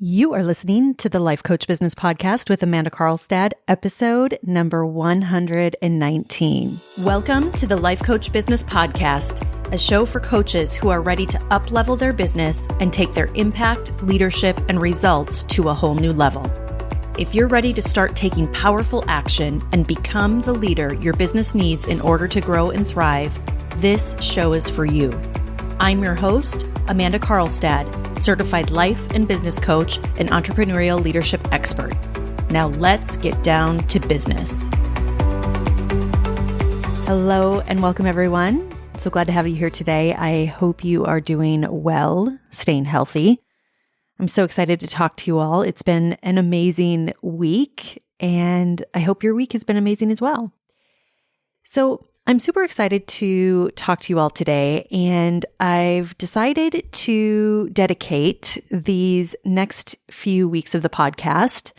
You are listening to the Life Coach Business Podcast with Amanda Carlstad, episode number 119. Welcome to the Life Coach Business Podcast, a show for coaches who are ready to up-level their business and take their impact, leadership, and results to a whole new level. If you're ready to start taking powerful action and become the leader your business needs in order to grow and thrive, this show is for you. I'm your host, Amanda Carlstad, certified life and business coach and entrepreneurial leadership expert. Now let's get down to business. Hello and welcome everyone. So glad to have you here today. I hope you are doing well, staying healthy. I'm so excited to talk to you all. It's been an amazing week and I hope your week has been amazing as well. So I'm super excited to talk to you all today, and I've decided to dedicate these next few weeks of the podcast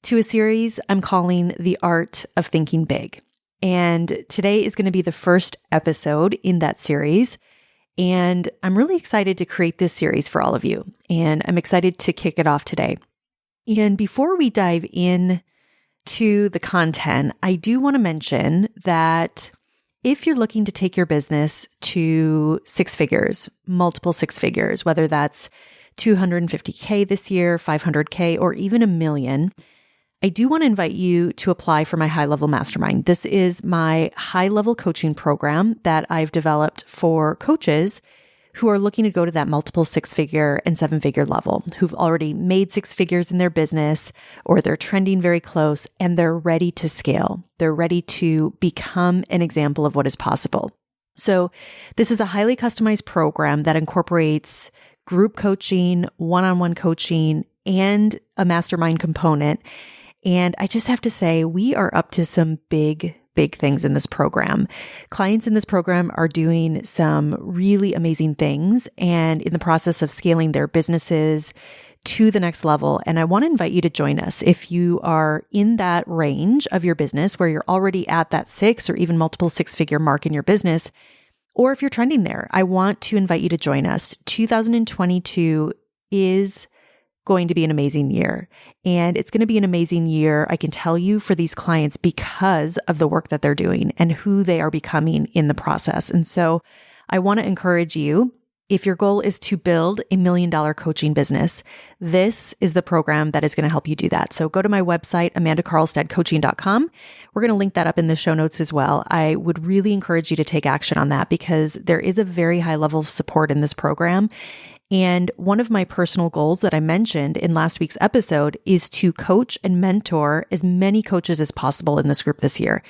to a series I'm calling The Art of Thinking Big. And today is going to be the first episode in that series, and I'm really excited to create this series for all of you, and I'm excited to kick it off today. And before we dive in to the content, I do want to mention that if you're looking to take your business to six figures, multiple six figures, whether that's $250K this year, $500K, or even $1 million, I do want to invite you to apply for my high-level mastermind. This is my high-level coaching program that I've developed for coaches who are looking to go to that multiple six-figure and seven-figure level, who've already made six figures in their business, or they're trending very close, and they're ready to scale. They're ready to become an example of what is possible. So this is a highly customized program that incorporates group coaching, one-on-one coaching, and a mastermind component. And I just have to say, we are up to some big things in this program. Clients in this program are doing some really amazing things and in the process of scaling their businesses to the next level. And I want to invite you to join us if you are in that range of your business where you're already at that six or even multiple six-figure mark in your business, or if you're trending there. I want to invite you to join us. 2022 is going to be an amazing year. And it's going to be an amazing year, I can tell you, for these clients because of the work that they're doing and who they are becoming in the process. And so I want to encourage you, if your goal is to build $1 million coaching business, this is the program that is going to help you do that. So go to my website, amandacarlstadcoaching.com. We're going to link that up in the show notes as well. I would really encourage you to take action on that because there is a very high level of support in this program. And one of my personal goals that I mentioned in last week's episode is to coach and mentor as many coaches as possible in this group this year.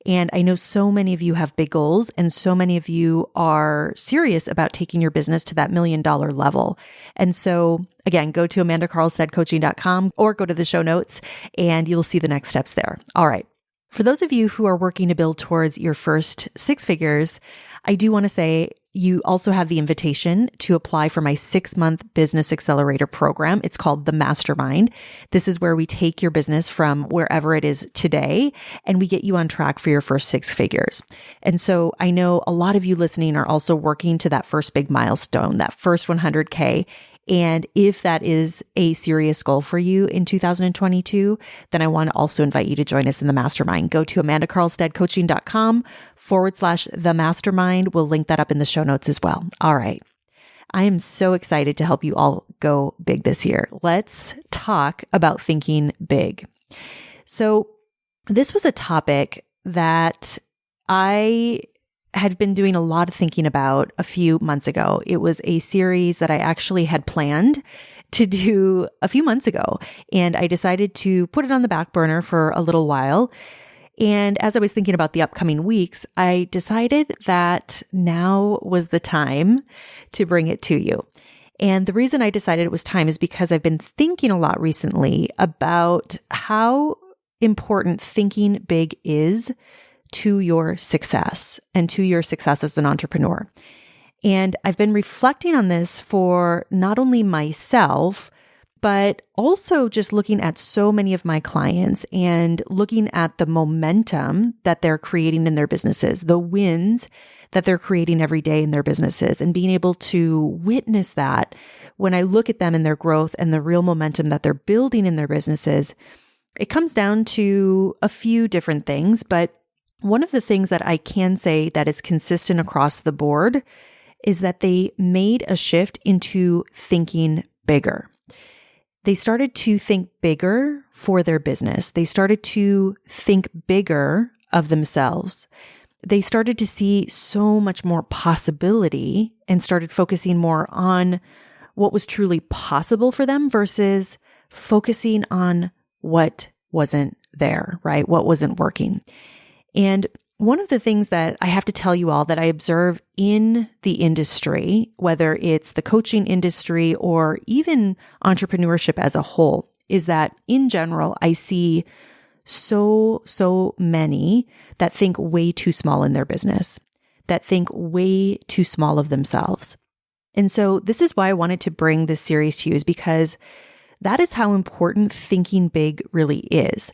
And I know so many of you have big goals and so many of you are serious about taking your business to that $1 million level. And so again, go to amandacarlstadcoaching.com or go to the show notes and you'll see the next steps there. All right. For those of you who are working to build towards your first six figures, I do want to say you also have the invitation to apply for my 6-month business accelerator program. It's called the Mastermind. This is where we take your business from wherever it is today and we get you on track for your first six figures. And so I know a lot of you listening are also working to that first big milestone, that first 100K. And if that is a serious goal for you in 2022, then I want to also invite you to join us in the mastermind. Go to amandacarlstadcoaching.com/the mastermind. We'll link that up in the show notes as well. All right. I am so excited to help you all go big this year. Let's talk about thinking big. So this was a topic that I had been doing a lot of thinking about a few months ago. It was a series that I actually had planned to do a few months ago, and I decided to put it on the back burner for a little while. And as I was thinking about the upcoming weeks, I decided that now was the time to bring it to you. And the reason I decided it was time is because I've been thinking a lot recently about how important thinking big is to your success and to your success as an entrepreneur. And I've been reflecting on this for not only myself, but also just looking at so many of my clients and looking at the momentum that they're creating in their businesses, the wins that they're creating every day in their businesses, and being able to witness that when I look at them and their growth and the real momentum that they're building in their businesses. It comes down to a few different things, but one of the things that I can say that is consistent across the board is that they made a shift into thinking bigger. They started to think bigger for their business. They started to think bigger of themselves. They started to see so much more possibility and started focusing more on what was truly possible for them versus focusing on what wasn't there, right? What wasn't working. And one of the things that I have to tell you all that I observe in the industry, whether it's the coaching industry or even entrepreneurship as a whole, is that in general, I see so many that think way too small in their business, that think way too small of themselves. And so this is why I wanted to bring this series to you, is because that is how important thinking big really is.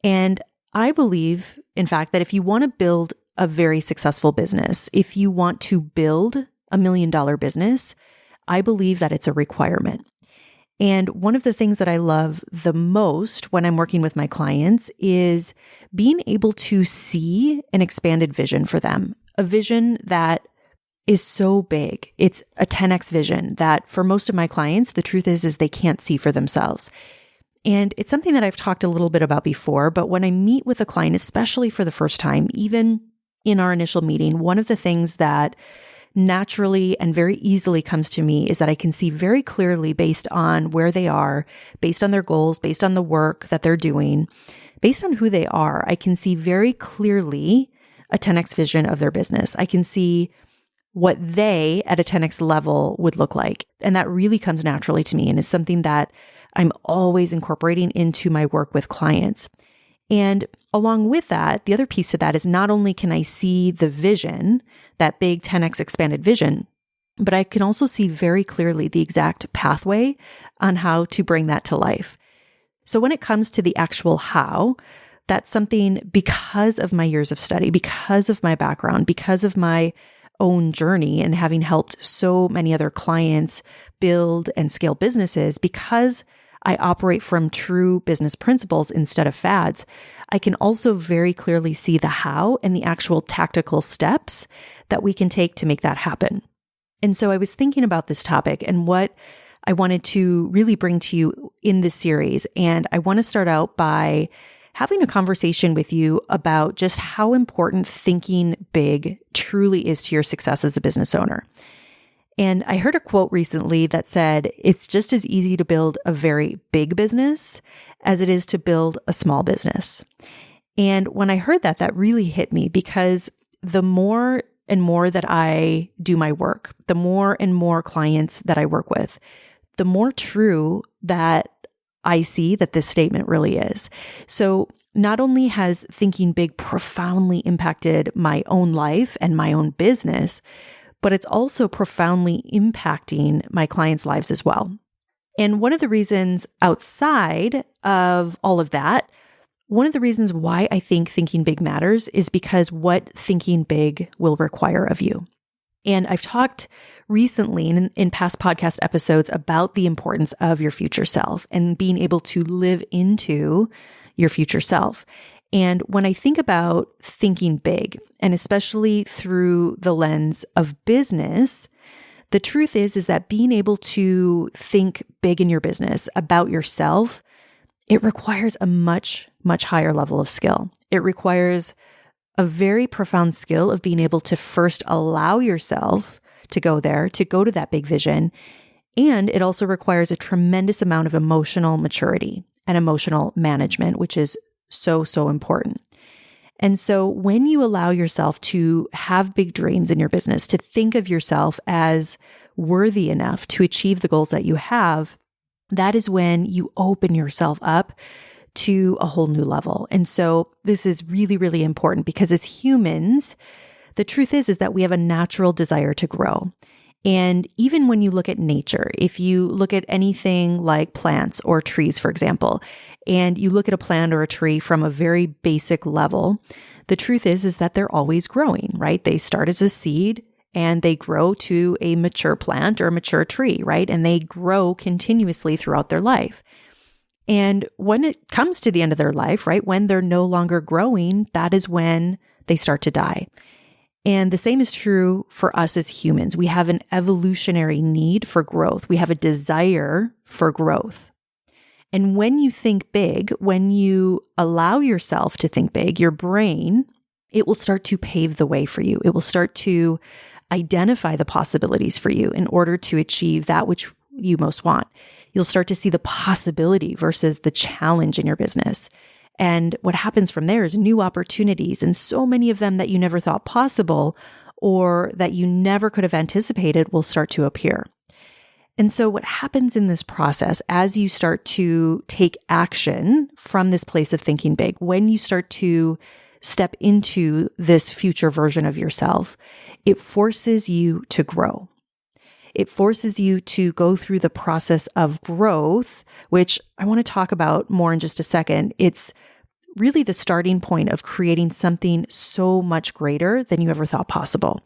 And I believe, in fact, that if you want to build a very successful business, if you want to build $1 million business, I believe that it's a requirement. And one of the things that I love the most when I'm working with my clients is being able to see an expanded vision for them, a vision that is so big. It's a 10x vision that for most of my clients, the truth is they can't see for themselves. And it's something that I've talked a little bit about before, but when I meet with a client, especially for the first time, even in our initial meeting, one of the things that naturally and very easily comes to me is that I can see very clearly based on where they are, based on their goals, based on the work that they're doing, based on who they are, I can see very clearly a 10x vision of their business. I can see what they at a 10x level would look like. And that really comes naturally to me and is something that I'm always incorporating into my work with clients. And along with that, the other piece to that is not only can I see the vision, that big 10x expanded vision, but I can also see very clearly the exact pathway on how to bring that to life. So when it comes to the actual how, that's something because of my years of study, because of my background, because of my own journey and having helped so many other clients build and scale businesses, because I operate from true business principles instead of fads, I can also very clearly see the how and the actual tactical steps that we can take to make that happen. And so I was thinking about this topic and what I wanted to really bring to you in this series. And I want to start out by having a conversation with you about just how important thinking big truly is to your success as a business owner. And I heard a quote recently that said, it's just as easy to build a very big business as it is to build a small business. And when I heard that, that really hit me, because the more and more that I do my work, the more and more clients that I work with, the more true that I see that this statement really is. So not only has thinking big profoundly impacted my own life and my own business, but it's also profoundly impacting my clients' lives as well. And one of the reasons outside of all of that, one of the reasons why I think thinking big matters is because what thinking big will require of you. And I've talked recently in past podcast episodes about the importance of your future self and being able to live into your future self. And when I think about thinking big, and especially through the lens of business, the truth is that being able to think big in your business about yourself, it requires a much higher level of skill. It requires a very profound skill of being able to first allow yourself to go there, to go to that big vision. And it also requires a tremendous amount of emotional maturity and emotional management, which is so important. And so when you allow yourself to have big dreams in your business, to think of yourself as worthy enough to achieve the goals that you have, that is when you open yourself up to a whole new level. And so this is really important, because as humans, the truth is that we have a natural desire to grow. And even when you look at nature, if you look at anything like plants or trees, for example, and you look at a plant or a tree from a very basic level, the truth is that they're always growing, right? They start as a seed and they grow to a mature plant or a mature tree, right? And they grow continuously throughout their life. And when it comes to the end of their life, right, when they're no longer growing, that is when they start to die. And the same is true for us as humans. We have an evolutionary need for growth. We have a desire for growth. And when you think big, when you allow yourself to think big, your brain, it will start to pave the way for you. It will start to identify the possibilities for you in order to achieve that which you most want. You'll start to see the possibility versus the challenge in your business. And what happens from there is new opportunities, and so many of them that you never thought possible or that you never could have anticipated will start to appear. And so what happens in this process as you start to take action from this place of thinking big, when you start to step into this future version of yourself, it forces you to grow. It forces you to go through the process of growth, which I want to talk about more in just a second. It's really the starting point of creating something so much greater than you ever thought possible.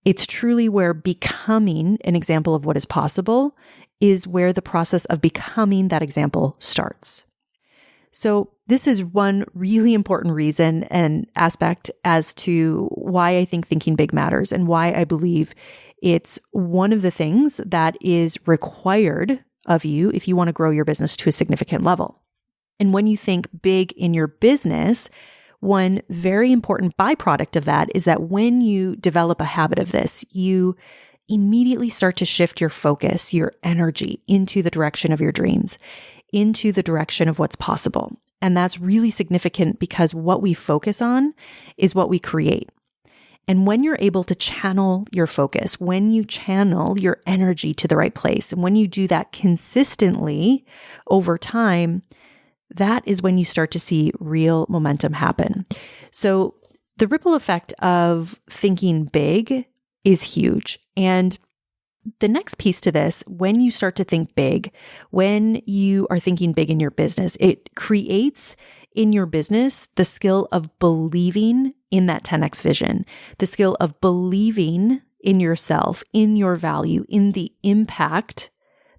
It's truly where becoming an example of what is possible is where the process of becoming that example starts. So this is one really important reason and aspect as to why I think thinking big matters and why I believe it's one of the things that is required of you if you want to grow your business to a significant level. And when you think big in your business, one very important byproduct of that is that when you develop a habit of this, you immediately start to shift your focus, your energy into the direction of your dreams, into the direction of what's possible. And that's really significant because what we focus on is what we create. And when you're able to channel your focus, when you channel your energy to the right place, and when you do that consistently over time, that is when you start to see real momentum happen. So the ripple effect of thinking big is huge. And the next piece to this, when you start to think big, when you are thinking big in your business, it creates in your business the skill of believing in that 10x vision, the skill of believing in yourself, in your value, in the impact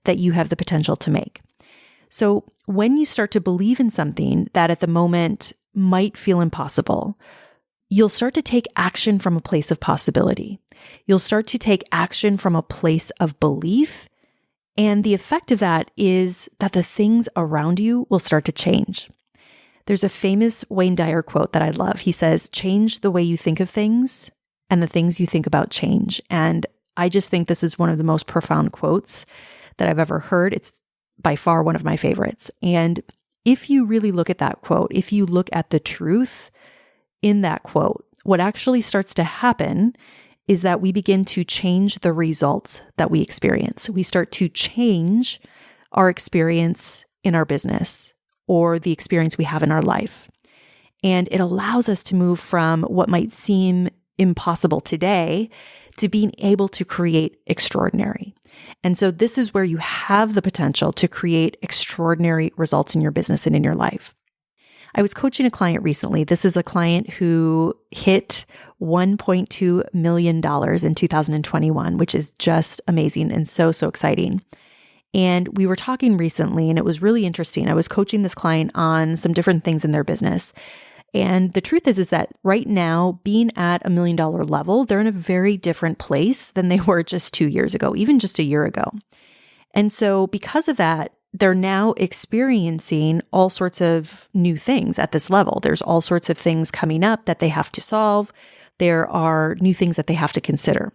that you have the potential to make. So when you start to believe in something that at the moment might feel impossible, you'll start to take action from a place of possibility. You'll start to take action from a place of belief. And the effect of that is that the things around you will start to change. There's a famous Wayne Dyer quote that I love. He says, "Change the way you think of things, and the things you think about change." And I just think this is one of the most profound quotes that I've ever heard. It's by far one of my favorites. And if you really look at that quote, if you look at the truth in that quote, what actually starts to happen is that we begin to change the results that we experience. We start to change our experience in our business or the experience we have in our life. And it allows us to move from what might seem impossible today to being able to create extraordinary. And so this is where you have the potential to create extraordinary results in your business and in your life. I was coaching a client recently. This is a client who hit $1.2 million in 2021, which is just amazing and so exciting. And we were talking recently, and it was really interesting. I was coaching this client on some different things in their business. And the truth is that right now, being at $1 million level, they're in a very different place than they were just 2 years ago, even just a year ago. And so because of that, they're now experiencing all sorts of new things at this level. There's all sorts of things coming up that they have to solve. There are new things that they have to consider.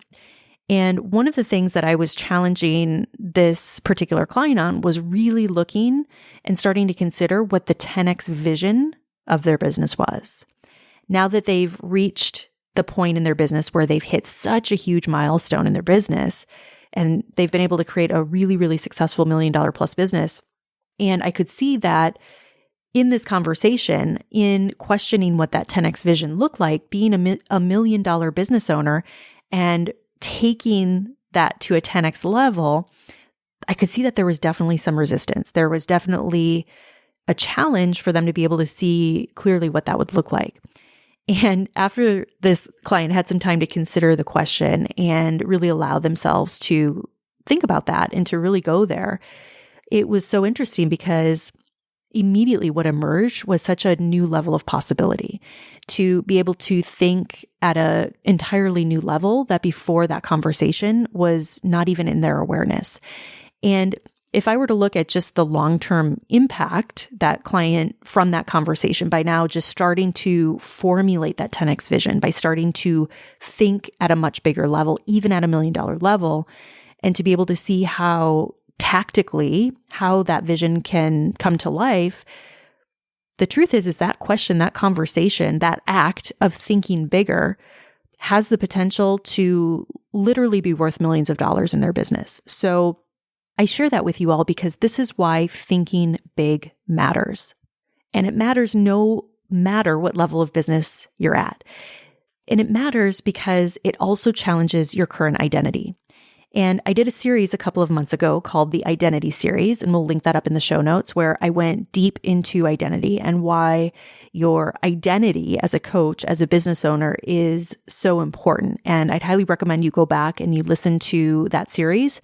And one of the things that I was challenging this particular client on was really looking and starting to consider what the 10x vision of their business was. Now that they've reached the point in their business where they've hit such a huge milestone in their business, and they've been able to create a really, really successful $1 million plus business. And I could see that in this conversation, in questioning what that 10x vision looked like, being a $1 million business owner and taking that to a 10x level, I could see that there was definitely some resistance. There was definitely a challenge for them to be able to see clearly what that would look like. And after this client had some time to consider the question and really allow themselves to think about that and to really go there, it was so interesting because immediately what emerged was such a new level of possibility to be able to think at an entirely new level that before that conversation was not even in their awareness. And if I were to look at just the long-term impact that client from that conversation by now just starting to formulate that 10x vision, by starting to think at a much bigger level, even at $1 million level, and to be able to see how tactically, how that vision can come to life, the truth is that question, that conversation, that act of thinking bigger has the potential to literally be worth millions of dollars in their business. So I share that with you all because this is why thinking big matters. And it matters no matter what level of business you're at. And it matters because it also challenges your current identity. And I did a series a couple of months ago called the Identity Series, and we'll link that up in the show notes, where I went deep into identity and why your identity as a coach, as a business owner is so important. And I'd highly recommend you go back and you listen to that series,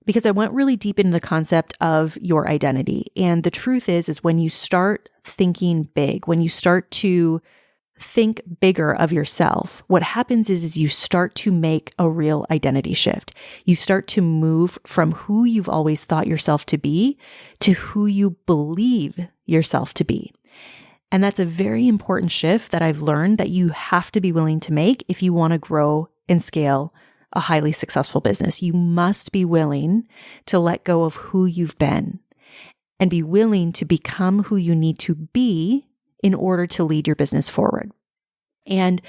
because I went really deep into the concept of your identity. And the truth is when you start thinking big, when you start to think bigger of yourself, what happens is you start to make a real identity shift. You start to move from who you've always thought yourself to be to who you believe yourself to be. And that's a very important shift that I've learned that you have to be willing to make if you want to grow and scale a highly successful business. You must be willing to let go of who you've been and be willing to become who you need to be in order to lead your business forward. And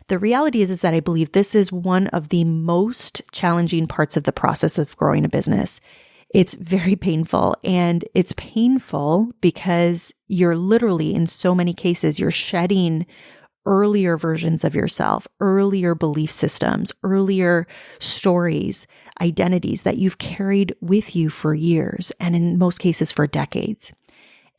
the reality is that I believe this is one of the most challenging parts of the process of growing a business. It's very painful, and it's painful because you're literally, in so many cases, you're shedding earlier versions of yourself, earlier belief systems, earlier stories, identities that you've carried with you for years, and in most cases for decades.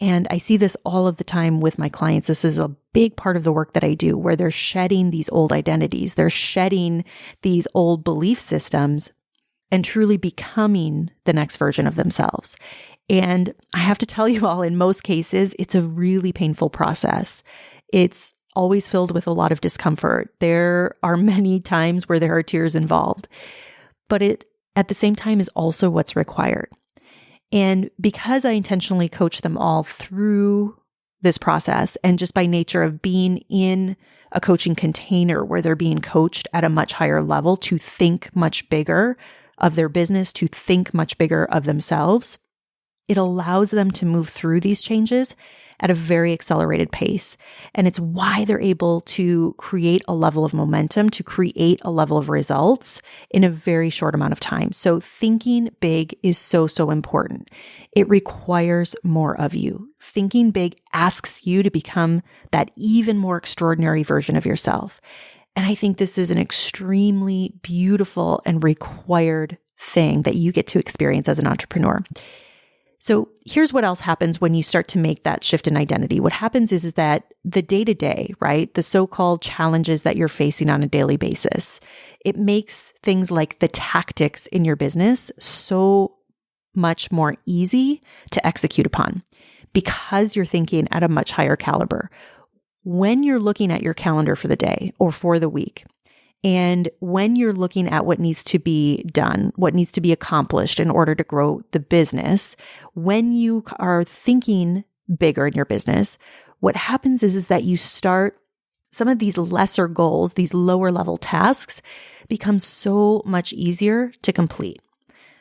And I see this all of the time with my clients. This is a big part of the work that I do, where they're shedding these old identities, they're shedding these old belief systems and truly becoming the next version of themselves. And I have to tell you all, in most cases, it's a really painful process. It's always filled with a lot of discomfort. There are many times where there are tears involved, but it at the same time is also what's required. And because I intentionally coach them all through this process, and just by nature of being in a coaching container where they're being coached at a much higher level to think much bigger of their business, to think much bigger of themselves, it allows them to move through these changes at a very accelerated pace. And it's why they're able to create a level of momentum, to create a level of results in a very short amount of time. So thinking big is so, so important. It requires more of you. Thinking big asks you to become that even more extraordinary version of yourself. And I think this is an extremely beautiful and required thing that you get to experience as an entrepreneur. So here's what else happens when you start to make that shift in identity. What happens is that the day-to-day, right, the so-called challenges that you're facing on a daily basis, it makes things like the tactics in your business so much more easy to execute upon because you're thinking at a much higher caliber. When you're looking at your calendar for the day or for the week, and when you're looking at what needs to be done, what needs to be accomplished in order to grow the business, when you are thinking bigger in your business, what happens is that you start some of these lesser goals, these lower level tasks become so much easier to complete.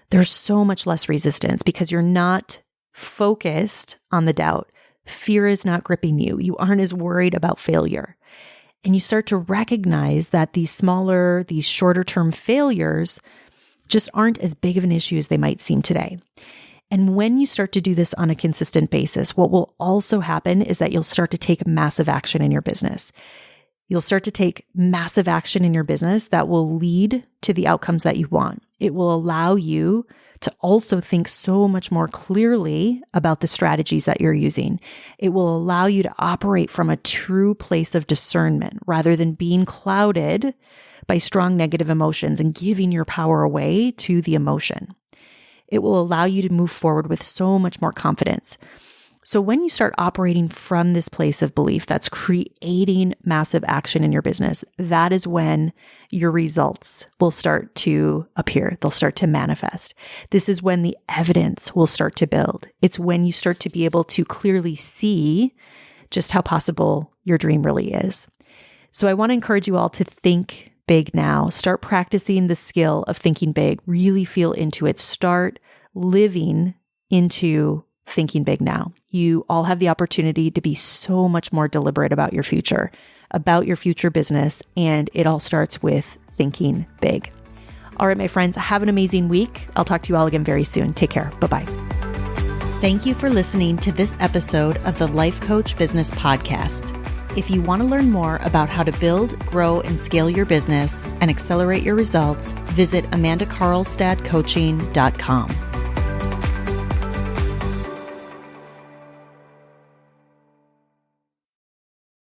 There's so much less resistance because you're not focused on the doubt. Fear is not gripping you. You aren't as worried about failure. And you start to recognize that these smaller, these shorter term failures just aren't as big of an issue as they might seem today. And when you start to do this on a consistent basis, what will also happen is that you'll start to take massive action in your business. You'll start to take massive action in your business that will lead to the outcomes that you want. It will allow you to also think so much more clearly about the strategies that you're using. It will allow you to operate from a true place of discernment rather than being clouded by strong negative emotions and giving your power away to the emotion. It will allow you to move forward with so much more confidence. So when you start operating from this place of belief that's creating massive action in your business, that is when your results will start to appear. They'll start to manifest. This is when the evidence will start to build. It's when you start to be able to clearly see just how possible your dream really is. So I want to encourage you all to think big now. Start practicing the skill of thinking big. Really feel into it. Start living into thinking big now. You all have the opportunity to be so much more deliberate about your future business, and it all starts with thinking big. All right, my friends, have an amazing week. I'll talk to you all again very soon. Take care. Bye-bye. Thank you for listening to this episode of the Life Coach Business Podcast. If you want to learn more about how to build, grow, and scale your business and accelerate your results, visit amandakarlstadcoaching.com.